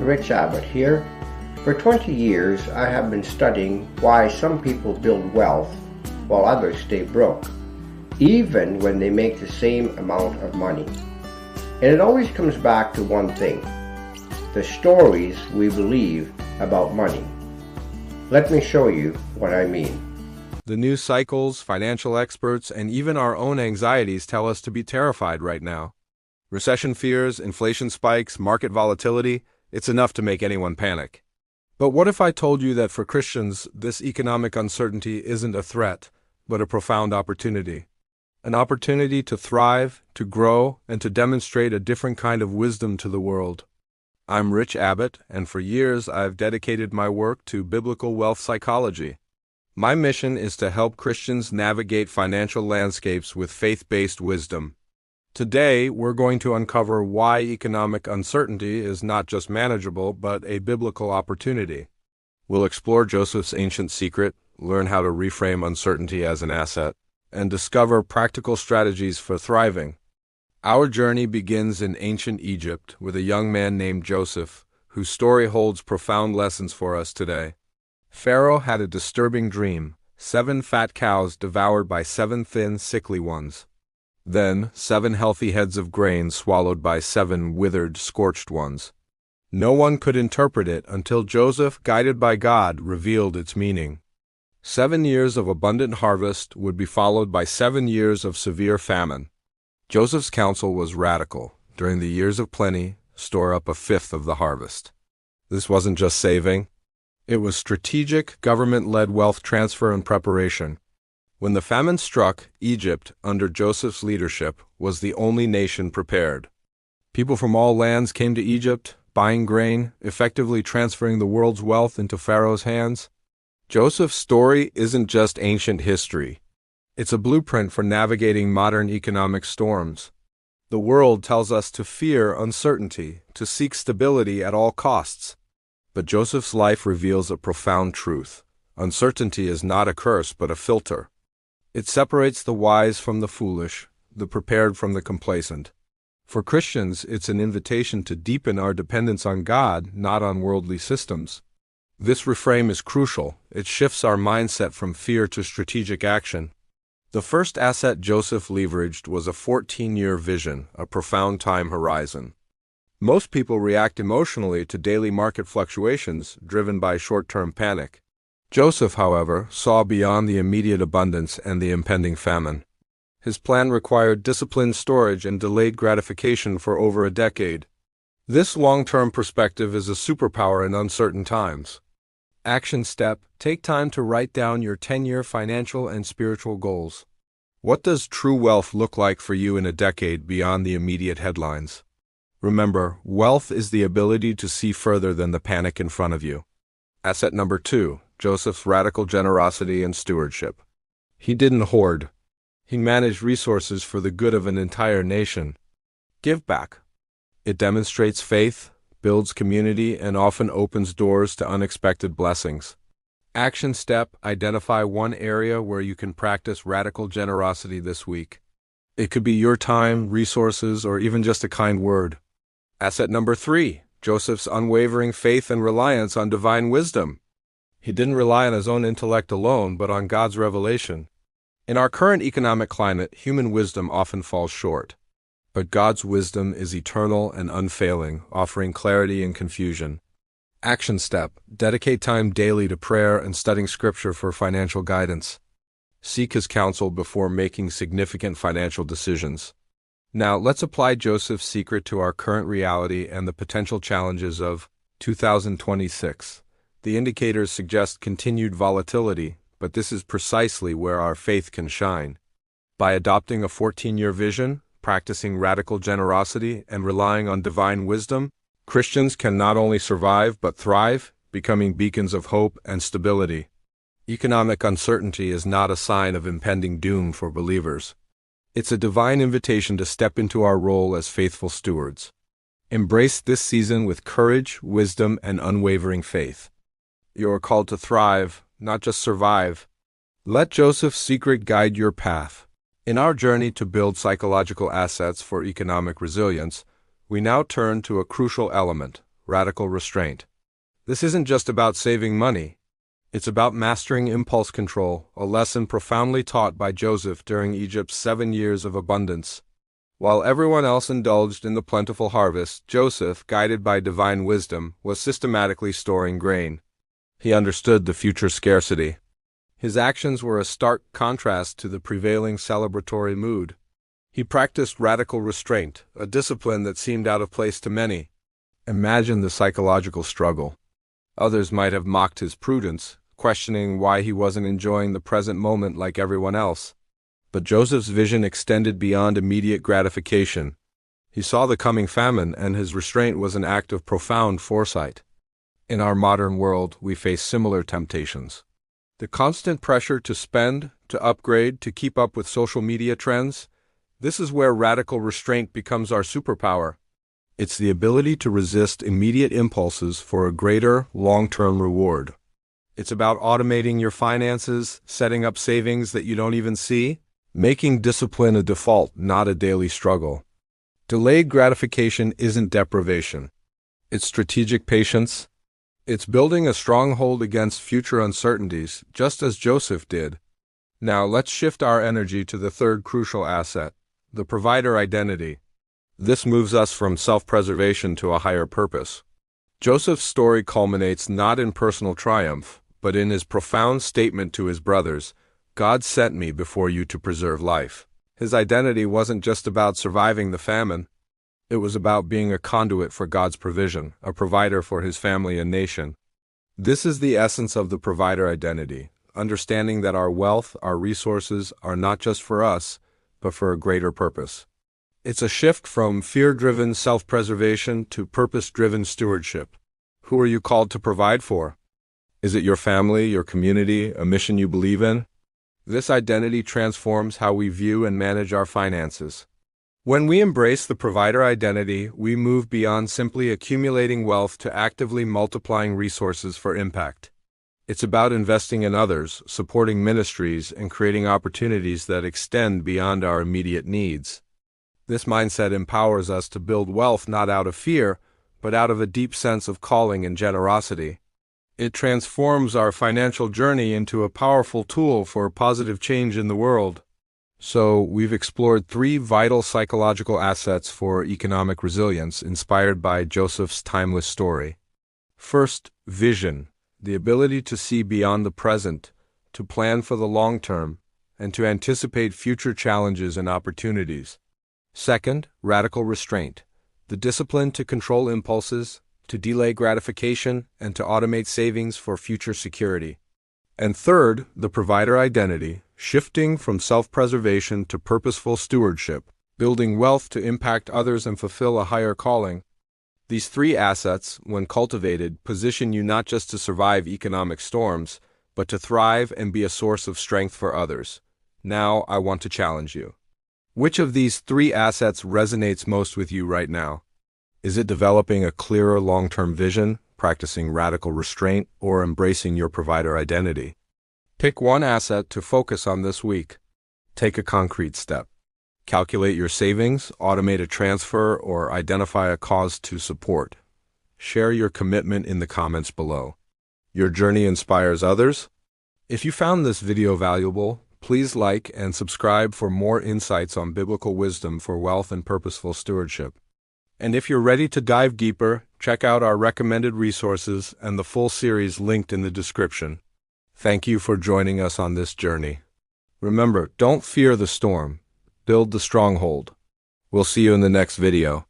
Rich Abbott here. For 20 years, I have been studying why some people build wealth while others stay broke, even when they make the same amount of money. And it always comes back to one thing: the stories we believe about money. Let me show you what I mean. The news cycles, financial experts, and even our own anxieties tell us to be terrified right now. Recession fears, inflation spikes, market volatility, it's enough to make anyone panic. But what if I told you that for Christians, this economic uncertainty isn't a threat, but a profound opportunity? An opportunity to thrive, to grow, and to demonstrate a different kind of wisdom to the world. I'm Rich Abbott, and for years I've dedicated my work to biblical wealth psychology. My mission is to help Christians navigate financial landscapes with faith-based wisdom. Today, we're going to uncover why economic uncertainty is not just manageable, but a biblical opportunity. We'll explore Joseph's ancient secret, learn how to reframe uncertainty as an asset, and discover practical strategies for thriving. Our journey begins in ancient Egypt with a young man named Joseph, whose story holds profound lessons for us today. Pharaoh had a disturbing dream: 7 fat cows devoured by 7 thin, sickly ones. Then 7 healthy heads of grain swallowed by 7 withered, scorched ones. No one could interpret it until Joseph, guided by God, revealed its meaning. 7 years of abundant harvest would be followed by 7 years of severe famine. Joseph's counsel was radical. During the years of plenty, store up 1/5 of the harvest. This wasn't just saving. It was strategic, government-led wealth transfer and preparation. When the famine struck, Egypt, under Joseph's leadership, was the only nation prepared. People from all lands came to Egypt, buying grain, effectively transferring the world's wealth into Pharaoh's hands. Joseph's story isn't just ancient history. It's a blueprint for navigating modern economic storms. The world tells us to fear uncertainty, to seek stability at all costs. But Joseph's life reveals a profound truth. Uncertainty is not a curse, but a filter. It separates the wise from the foolish, the prepared from the complacent. For Christians, it's an invitation to deepen our dependence on God, not on worldly systems. This reframe is crucial. It shifts our mindset from fear to strategic action. The first asset Joseph leveraged was a 14-year vision, a profound time horizon. Most people react emotionally to daily market fluctuations, driven by short-term panic. Joseph, however, saw beyond the immediate abundance and the impending famine. His plan required disciplined storage and delayed gratification for over a decade. This long-term perspective is a superpower in uncertain times. Action step: take time to write down your 10-year financial and spiritual goals. What does true wealth look like for you in a decade beyond the immediate headlines? Remember, wealth is the ability to see further than the panic in front of you. Asset number 2, Joseph's radical generosity and stewardship. He didn't hoard. He managed resources for the good of an entire nation. Give back. It demonstrates faith, builds community, and often opens doors to unexpected blessings. Action step: identify one area where you can practice radical generosity this week. It could be your time, resources, or even just a kind word. Asset number 3, Joseph's unwavering faith and reliance on divine wisdom. He didn't rely on his own intellect alone, but on God's revelation. In our current economic climate, human wisdom often falls short. But God's wisdom is eternal and unfailing, offering clarity in confusion. Action step: dedicate time daily to prayer and studying Scripture for financial guidance. Seek His counsel before making significant financial decisions. Now, let's apply Joseph's secret to our current reality and the potential challenges of 2026. The indicators suggest continued volatility, but this is precisely where our faith can shine. By adopting a 14-year vision, practicing radical generosity, and relying on divine wisdom, Christians can not only survive but thrive, becoming beacons of hope and stability. Economic uncertainty is not a sign of impending doom for believers. It's a divine invitation to step into our role as faithful stewards. Embrace this season with courage, wisdom, and unwavering faith. You are called to thrive, not just survive. Let Joseph's secret guide your path. In our journey to build psychological assets for economic resilience, we now turn to a crucial element: radical restraint. This isn't just about saving money. It's about mastering impulse control, a lesson profoundly taught by Joseph during Egypt's 7 years of abundance. While everyone else indulged in the plentiful harvest, Joseph, guided by divine wisdom, was systematically storing grain. He understood the future scarcity. His actions were a stark contrast to the prevailing celebratory mood. He practiced radical restraint, a discipline that seemed out of place to many. Imagine the psychological struggle. Others might have mocked his prudence, questioning why he wasn't enjoying the present moment like everyone else. But Joseph's vision extended beyond immediate gratification. He saw the coming famine, and his restraint was an act of profound foresight. In our modern world, we face similar temptations. The constant pressure to spend, to upgrade, to keep up with social media trends. This is where radical restraint becomes our superpower. It's the ability to resist immediate impulses for a greater, long-term reward. It's about automating your finances, setting up savings that you don't even see, making discipline a default, not a daily struggle. Delayed gratification isn't deprivation. It's strategic patience. It's building a stronghold against future uncertainties, just as Joseph did. Now let's shift our energy to the third crucial asset, the provider identity. This moves us from self-preservation to a higher purpose. Joseph's story culminates not in personal triumph, but in his profound statement to his brothers, "God sent me before you to preserve life." His identity wasn't just about surviving the famine. It was about being a conduit for God's provision, a provider for his family and nation. This is the essence of the provider identity, understanding that our wealth, our resources, are not just for us, but for a greater purpose. It's a shift from fear-driven self-preservation to purpose-driven stewardship. Who are you called to provide for? Is it your family, your community, a mission you believe in? This identity transforms how we view and manage our finances. When we embrace the provider identity, we move beyond simply accumulating wealth to actively multiplying resources for impact. It's about investing in others, supporting ministries, and creating opportunities that extend beyond our immediate needs. This mindset empowers us to build wealth not out of fear, but out of a deep sense of calling and generosity. It transforms our financial journey into a powerful tool for positive change in the world. So, we've explored 3 vital psychological assets for economic resilience inspired by Joseph's timeless story. First, vision, the ability to see beyond the present, to plan for the long term, and to anticipate future challenges and opportunities. Second, radical restraint, the discipline to control impulses, to delay gratification, and to automate savings for future security. And third, the provider identity, shifting from self-preservation to purposeful stewardship, building wealth to impact others and fulfill a higher calling. These 3 assets, when cultivated, position you not just to survive economic storms, but to thrive and be a source of strength for others. Now, I want to challenge you. Which of these 3 assets resonates most with you right now? Is it developing a clearer long-term vision, practicing radical restraint, or embracing your provider identity? Pick one asset to focus on this week. Take a concrete step. Calculate your savings, automate a transfer, or identify a cause to support. Share your commitment in the comments below. Your journey inspires others? If you found this video valuable, please like and subscribe for more insights on biblical wisdom for wealth and purposeful stewardship. And if you're ready to dive deeper, check out our recommended resources and the full series linked in the description. Thank you for joining us on this journey. Remember, don't fear the storm. Build the stronghold. We'll see you in the next video.